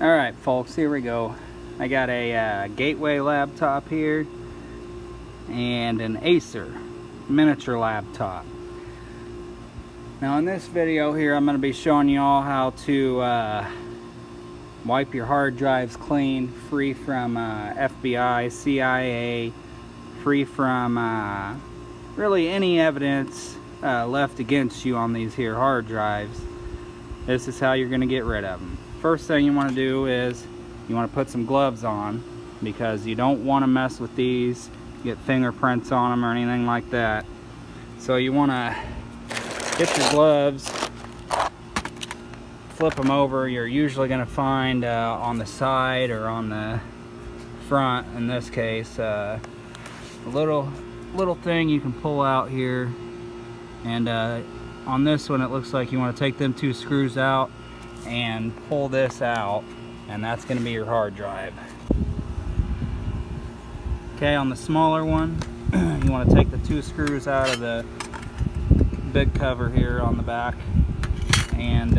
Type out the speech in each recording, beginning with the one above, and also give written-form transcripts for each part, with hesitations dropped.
Alright folks, here we go. I got a Gateway laptop here and an Acer miniature laptop. Now in this video here I'm going to be showing you all how to wipe your hard drives clean, free from FBI, CIA, free from really any evidence left against you on these here hard drives. This is how you're going to get rid of them. First thing you want to do is you want to put some gloves on, because you don't want to mess with these, get fingerprints on them or anything like that. So you want to get your gloves, flip them over. You're usually going to find on the side or on the front, in this case, a little thing you can pull out here. And on this one it looks like you want to take them two screws out and pull this out, and that's going to be your hard drive. Okay, on the smaller one you want to take the two screws out of the big cover here on the back, and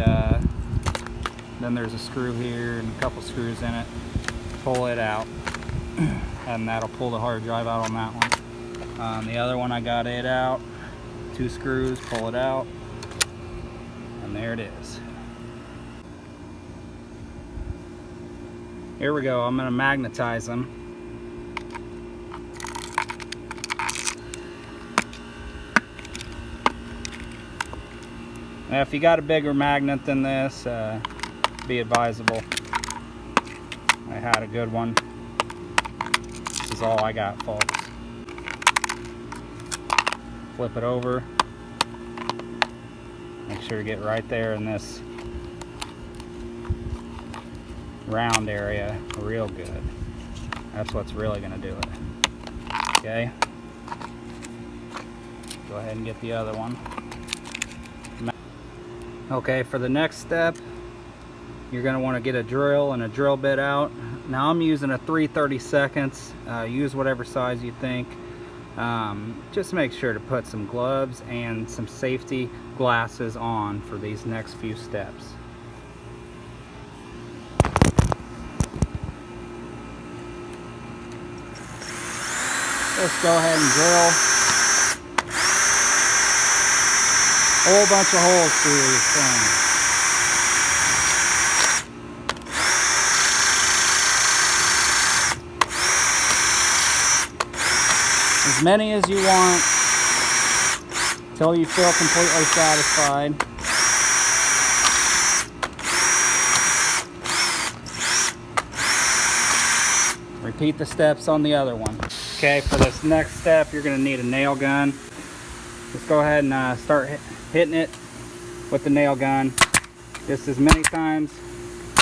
then there's a screw here and a couple screws in it. Pull it out and that'll pull the hard drive out on that one. On the other one I got it out, two screws, pull it out, and there it is. Here we go. I'm going to magnetize them. Now if you got a bigger magnet than this, be advisable. I had a good one. This is all I got, folks. Flip it over. Make sure you get right there in this round area real good. That's what's really going to do it. Okay, go ahead and get the other one. Okay, for the next step you're going to want to get a drill and a drill bit out. Now I'm using a 3/32. Use whatever size you think. Just make sure to put some gloves and some safety glasses on for these next few steps. Let's go ahead and drill a whole bunch of holes through these things. As many as you want until you feel completely satisfied. Repeat the steps on the other one. Okay, for this next step you're going to need a nail gun. Just go ahead and start hitting it with the nail gun just as many times,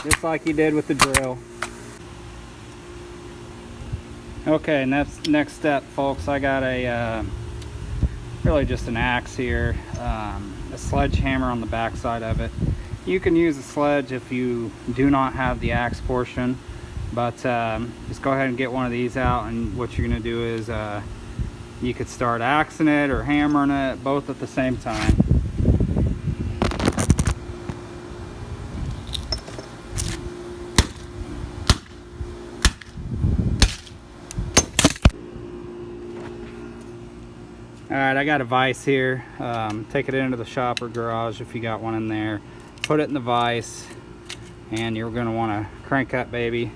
just like you did with the drill. Okay, next step, folks. I got a really just an axe here, a sledgehammer on the back side of it. You can use a sledge if you do not have the axe portion, but just go ahead and get one of these out, and what you're going to do is you could start axing it or hammering it both at the same time. Alright, I got a vise here. Take it into the shop or garage if you got one in there. Put it in the vise, and you're going to want to crank that baby.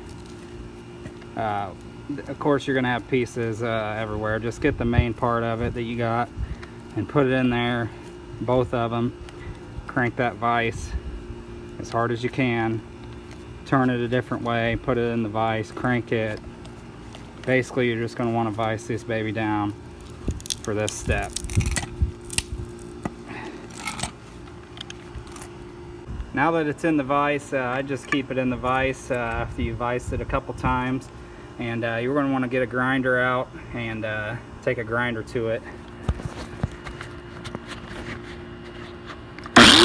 Of course you're going to have pieces everywhere. Just get the main part of it that you got and put it in there, both of them. Crank that vise as hard as you can. Turn it a different way, put it in the vise, crank it. Basically you're just going to want to vise this baby down for this step. Now that it's in the vise, I just keep it in the vise after you vise it a couple times. And you're going to want to get a grinder out and take a grinder to it. Go ahead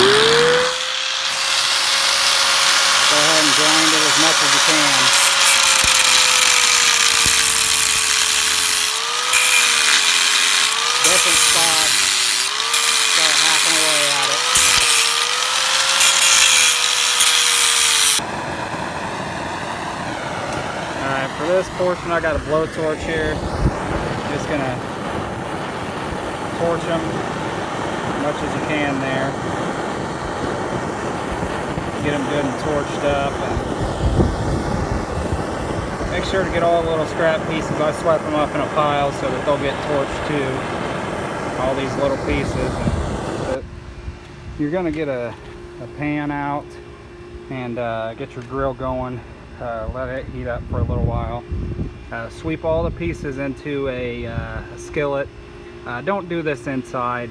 and grind it as much as you can. Different spots. Start hacking away at it. portion, I got a blowtorch here. Just gonna torch them as much as you can there. Get them good and torched up. And make sure to get all the little scrap pieces. I swept them up in a pile so that they'll get torched too. All these little pieces. But you're gonna get a pan out and get your grill going. Let it heat up for a little while. Sweep all the pieces into a skillet. Don't do this inside.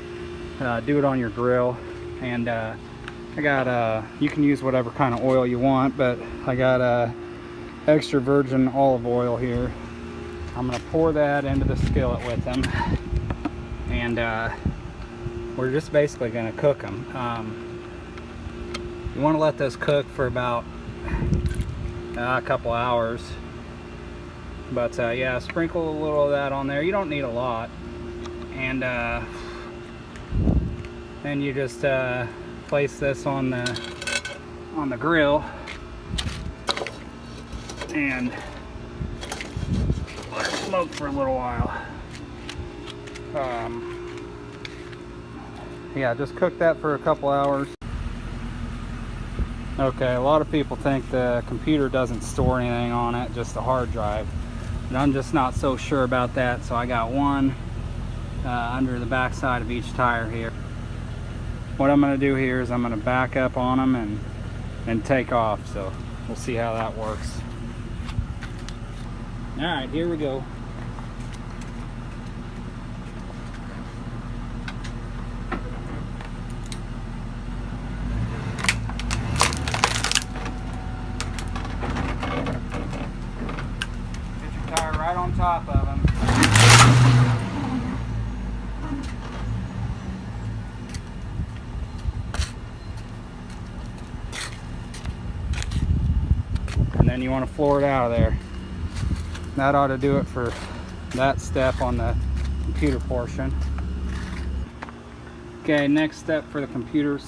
Do it on your grill. And I got you can use whatever kind of oil you want, but I got extra virgin olive oil here. I'm gonna pour that into the skillet with them, and we're just basically gonna cook them. You want to let those cook for about a couple hours, but yeah, sprinkle a little of that on there. You don't need a lot, and then you just place this on the grill and let it smoke for a little while. Yeah, just cook that for a couple hours. Okay, a lot of people think the computer doesn't store anything on it, just the hard drive. But I'm just not so sure about that, so I got one under the back side of each tire here. What I'm going to do here is I'm going to back up on them and take off, so we'll see how that works. Alright, here we go. Right on top of them. And then you want to floor it out of there. That ought to do it for that step on the computer portion. Okay, next step for the computer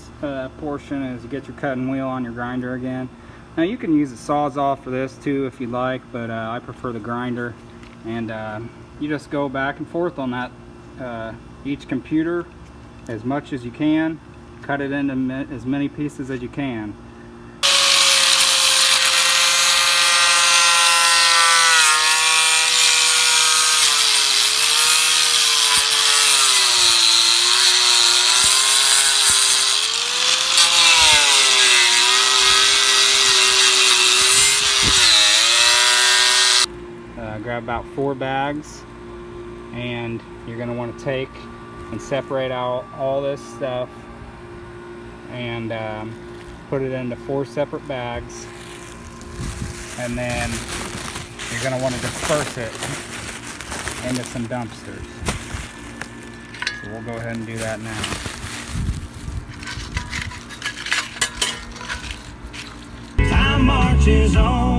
portion is you get your cutting wheel on your grinder again. Now you can use a Sawzall for this too if you'd like, but I prefer the grinder. And you just go back and forth on that each computer as much as you can. Cut it into as many pieces as you can. Grab about 4 bags, and you're going to want to take and separate out all this stuff and put it into 4 separate bags, and then you're going to want to disperse it into some dumpsters. So we'll go ahead and do that now. Time marches on.